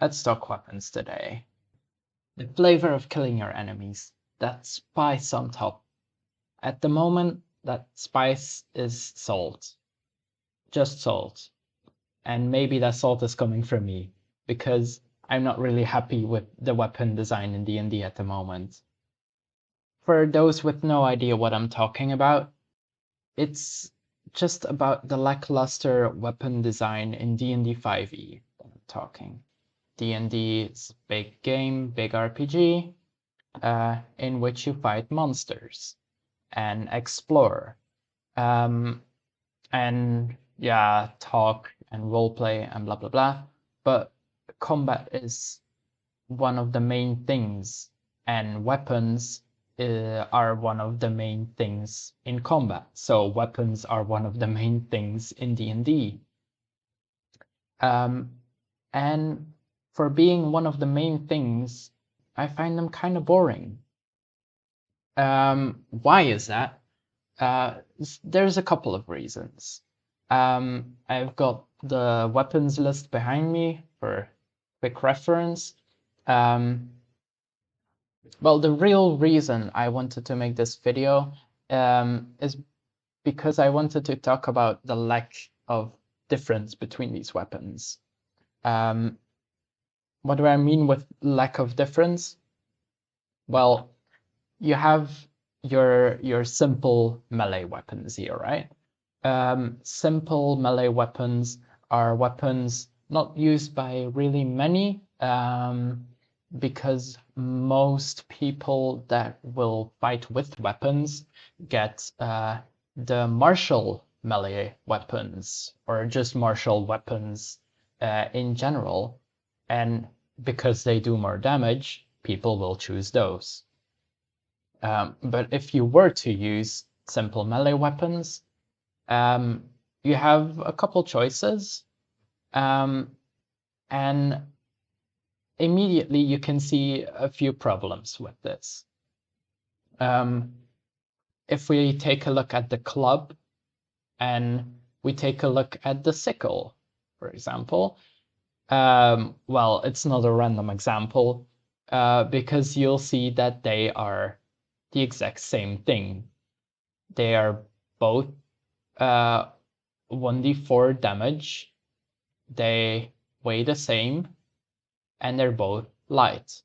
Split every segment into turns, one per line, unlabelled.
Let's talk weapons today. The flavor of killing your enemies. That spice on top. At the moment, that spice is salt. Just salt. And maybe that salt is coming from me, because I'm not really happy with the weapon design in D&D at the moment. For those with no idea what I'm talking about, it's just about the lackluster weapon design in D&D 5e that I'm talking. D&D is a big game, big RPG, in which you fight monsters and explore, and yeah, talk and roleplay and blah blah blah. But combat is one of the main things, and weapons are one of the main things in combat. So weapons are one of the main things in D&D. And for being one of the main things, I find them kind of boring. Why is that? There's a couple of reasons. I've got the weapons list behind me for quick reference. Well, the real reason I wanted to make this video is because I wanted to talk about the lack of difference between these weapons. What do I mean with lack of difference? Well, you have your simple melee weapons here, right? Simple melee weapons are weapons not used by really many, because most people that will fight with weapons get the martial melee weapons, or just martial weapons in general, and because they do more damage, people will choose those. But if you were to use simple melee weapons, you have a couple choices, and immediately you can see a few problems with this. If we take a look at the club and we take a look at the sickle, for example, well, it's not a random example, because you'll see that they are the exact same thing. They are both 1d4 damage, they weigh the same, and they're both light.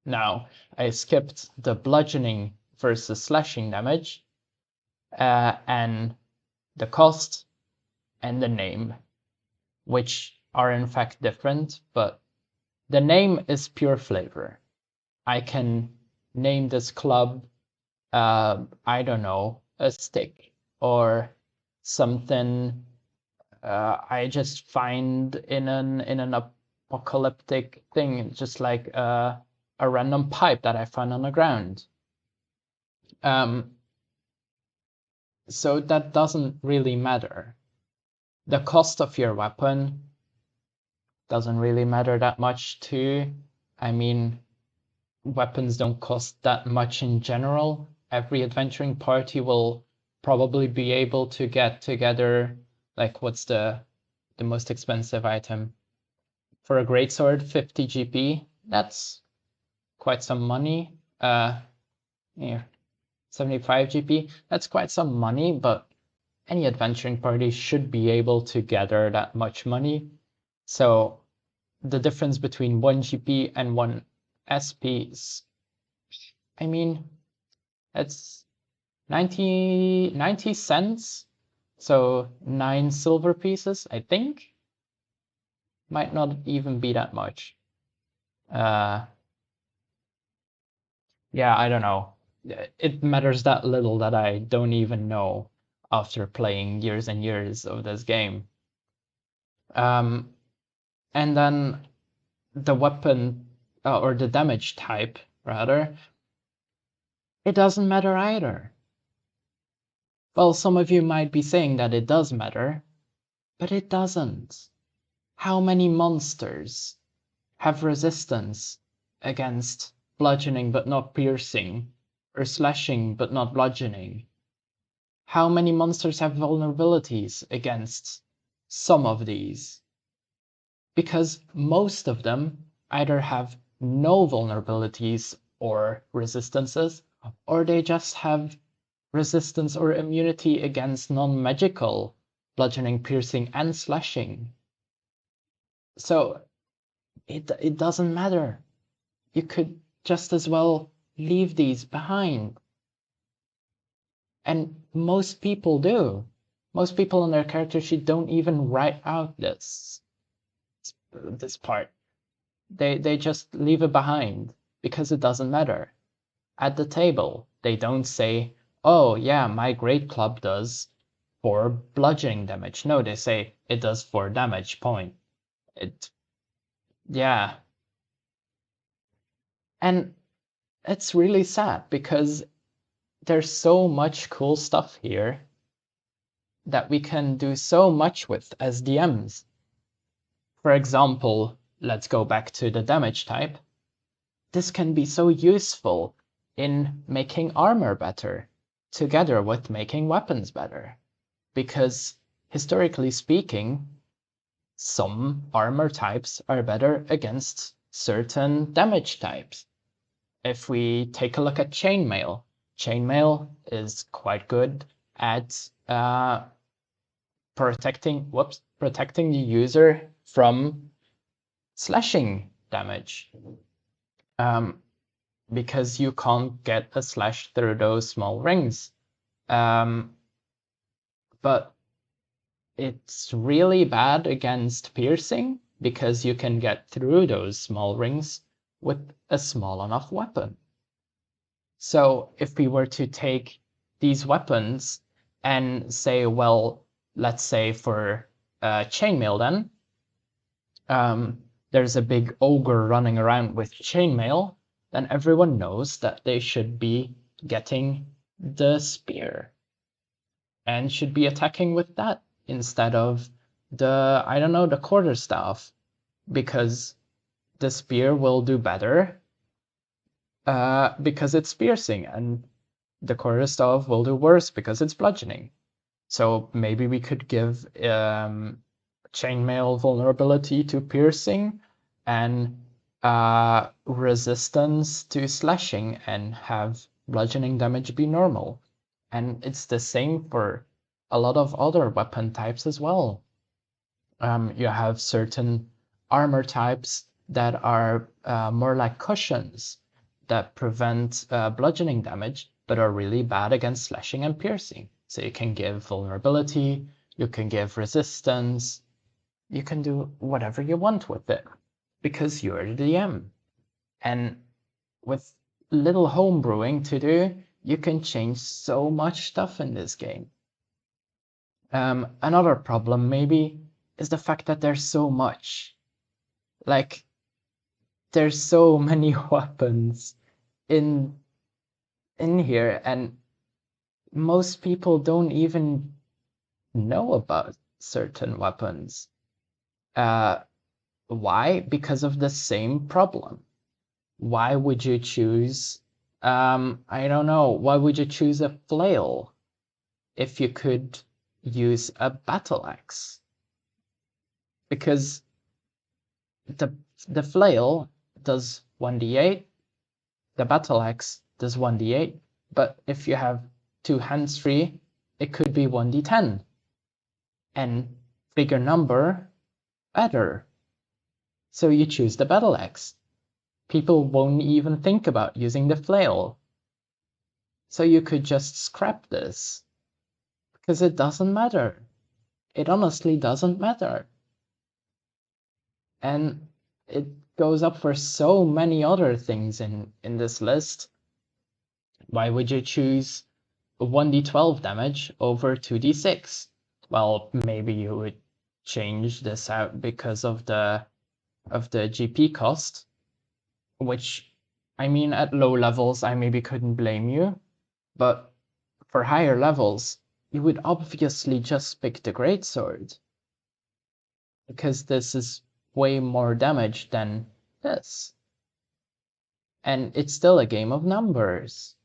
Now, I skipped the bludgeoning versus slashing damage, and the cost and the name, which are in fact different, but the name is pure flavor. I can name this club, I don't know, a stick, or something I just find in an apocalyptic thing, just like a random pipe that I find on the ground. So that doesn't really matter. The cost of your weapon doesn't really matter that much too. I mean, weapons don't cost that much in general. Every adventuring party will probably be able to get together, like, what's the most expensive item? For a greatsword, 50 GP. That's quite some money. Here, 75 GP. That's quite some money, but any adventuring party should be able to gather that much money. So the difference between 1 GP and 1 SP is, I mean, it's 90 cents. So 9 silver pieces, I think. Might not even be that much. Yeah, I don't know. It matters that little that I don't even know after playing years and years of this game. And then the weapon, or the damage type, rather, it doesn't matter either. Well, some of you might be saying that it does matter, but it doesn't. How many monsters have resistance against bludgeoning but not piercing, or slashing but not bludgeoning? How many monsters have vulnerabilities against some of these? because most of them either have no vulnerabilities or resistances, or they just have resistance or immunity against non-magical bludgeoning, piercing, and slashing. So it doesn't matter. You could just as well leave these behind. And most people do. Most people on their character sheet don't even write out this part. They just leave it behind because it doesn't matter. At the table, they don't say, oh yeah, my great club does 4 bludgeoning damage. No, they say it does 4 damage point. Yeah. And it's really sad because there's so much cool stuff here that we can do so much with as DMs. For example, let's go back to the damage type. This can be so useful in making armor better, together with making weapons better. Because historically speaking, some armor types are better against certain damage types. If we take a look at chainmail, chainmail is quite good at protecting the user from slashing damage. Because you can't get a slash through those small rings. But it's really bad against piercing because you can get through those small rings with a small enough weapon. So if we were to take these weapons and say, well, let's say for chainmail then, there's a big ogre running around with chainmail, then everyone knows that they should be getting the spear and should be attacking with that instead of the, I don't know, the quarterstaff, because the spear will do better because it's piercing, and the quarterstaff will do worse because it's bludgeoning. So maybe we could give chainmail vulnerability to piercing and resistance to slashing, and have bludgeoning damage be normal. And it's the same for a lot of other weapon types as well. You have certain armor types that are more like cushions that prevent bludgeoning damage, but are really bad against slashing and piercing. So you can give vulnerability, you can give resistance, you can do whatever you want with it because you're the DM. And with little homebrewing to do, you can change so much stuff in this game. Another problem maybe is the fact that there's so much. Like, there's so many weapons in here, and most people don't even know about certain weapons. Why? Because of the same problem. Why would you choose, I don't know, why would you choose a flail if you could use a battle axe? Because the flail does 1d8, the battle axe does 1d8, but if you have 2 hands free, it could be 1d10. And bigger number, better. So you choose the battle axe. People won't even think about using the flail. So you could just scrap this. Because it doesn't matter. It honestly doesn't matter. And it goes up for so many other things in this list. Why would you choose 1d12 damage over 2d6? Well, maybe you would change this out because of the GP cost, which, I mean, at low levels I maybe couldn't blame you, but for higher levels you would obviously just pick the greatsword because this is way more damage than this. And it's still a game of numbers.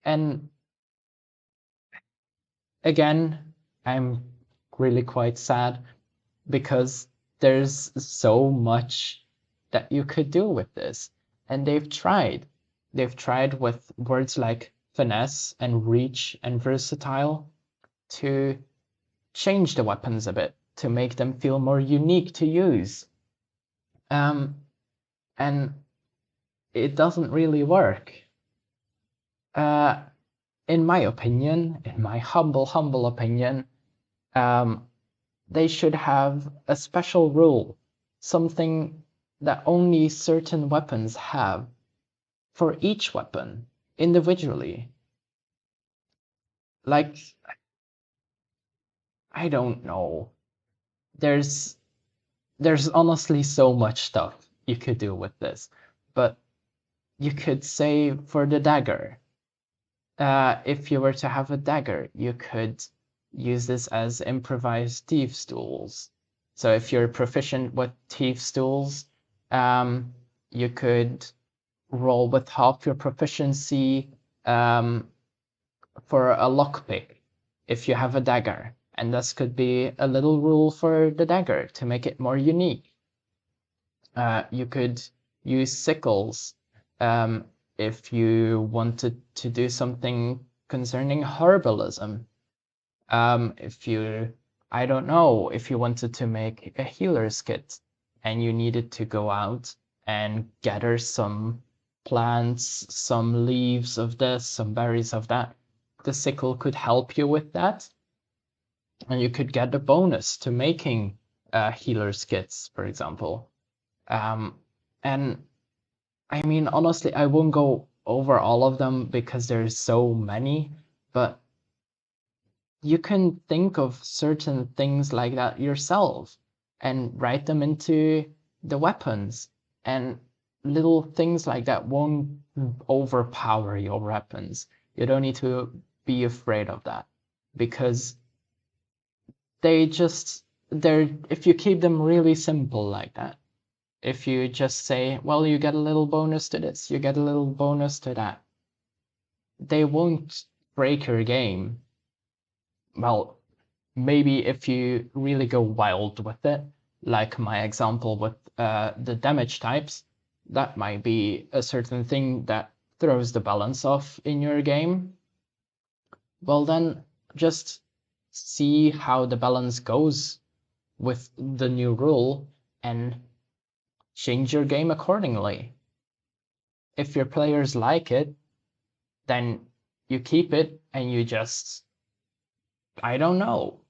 And again, I'm really quite sad because there's so much that you could do with this. And they've tried. They've tried with words like finesse and reach and versatile to change the weapons a bit, to make them feel more unique to use. And it doesn't really work. In my opinion, in my humble opinion, they should have a special rule, something that only certain weapons have for each weapon individually. Like, I don't know. There's honestly so much stuff you could do with this, but you could say for the dagger, if you were to have a dagger, you could use this as improvised thieves' tools. So if you're proficient with thieves' tools, you could roll with half your proficiency for a lockpick if you have a dagger. And this could be a little rule for the dagger to make it more unique. You could use sickles if you wanted to do something concerning herbalism. If you, I don't know, if you wanted to make a healer's kit and you needed to go out and gather some plants, some leaves of this, some berries of that, the sickle could help you with that. And you could get a bonus to making healer's kits, for example. And I mean, honestly, I won't go over all of them because there's so many, but you can think of certain things like that yourself and write them into the weapons. And little things like that won't overpower your weapons. You don't need to be afraid of that because if you keep them really simple like that, if you just say, well, you get a little bonus to this, you get a little bonus to that, they won't break your game. Well, maybe if you really go wild with it, like my example with the damage types, that might be a certain thing that throws the balance off in your game. Well, then just see how the balance goes with the new rule and change your game accordingly. If your players like it, then you keep it and you just, I don't know,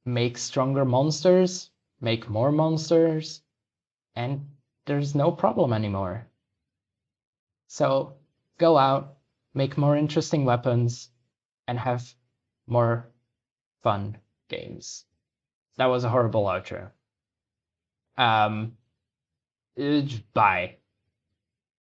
make stronger monsters, make more monsters, and there's no problem anymore. So go out, make more interesting weapons, and have more fun games. That was a horrible outro. Bye.